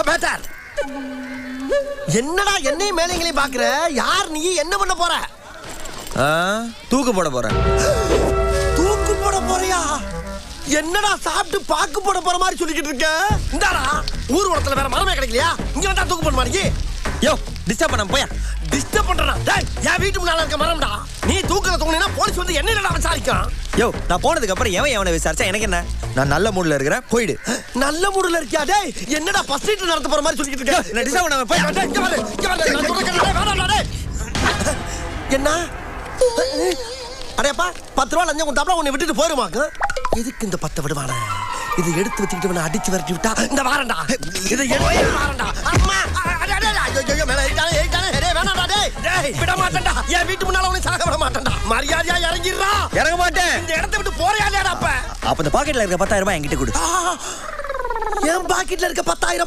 Batter என்னடா என்னையும் மேலைங்களையும் பாக்குற? யார் நீ? என்ன பண்ண போற? தூக்கு போட போறேன். தூக்கு போட போறியா? என்னடா சாப்பிட்டு பாக்கு போட போற மாதிரி சொல்லிக்கிட்டு இருக்க? இந்தாடா ஊர்வலத்துல வேற மரமே கிடைக்கலையா? இங்க வந்தா தூக்கு போட மாதிரி. யோ டிஸ்டர்ப் பண்ண போயா. டிஸ்டர்ப் பண்றா? டேய் என் வீட்டு முன்னால இருக்க மரம்டா. நீ தூக்குல தூங்குனீனா போலீஸ் வந்து என்னடா விசாரிக்கும்? யோ நான் போனதுக்கு அப்புறம் எவனை விசாரிச்சா எனக்கு என்ன? நான் நல்ல மூட்ல இருக்கிறேன், போயிடு. நல்ல மூடுல இருக்கியா? டேய் என்னடா ஃபர்ஸ்ட் நைட் நடத்த போற மாதிரி சொல்லிக்கிட்டு இருக்க? நான் டிஸ்டர்ப் பண்ணாம போய். டேய் இங்க வா நான் சொல்றேன் வேணாடா டேய். என்ன? அடேப்பா 10 ரூபாய் லஞ்சம் கொடுத்தாப்ல உன்னை விட்டுட்டு போயிருமாக்கு. எதுக்கு இந்த 10 விடுவானே? இதை எடுத்து வச்சுக்கிட்டு இவனை அடிச்சு விரட்டி விட்டா இந்த வாரண்டா. இதை எடுத்து வாரண்டா. அம்மா ஐயோ மேல ஏய்டானே டேய் வேணாடா டேய். டேய் விட மாட்டேன்டா. என் வீட்டு முன்னால உன்னை சாக விட மாட்டேன்டா. மரியாதையா இறங்கிடுறா. இறங்க மாட்டேன். இந்த இடத்தை விட்டு போறியாடா அப்ப? அப்ப இந்த பாக்கெட்ல இருக்க 10,000 ரூபாய் என்கிட்ட கொடு. என் பாக்கெட்ல இருக்க 10,000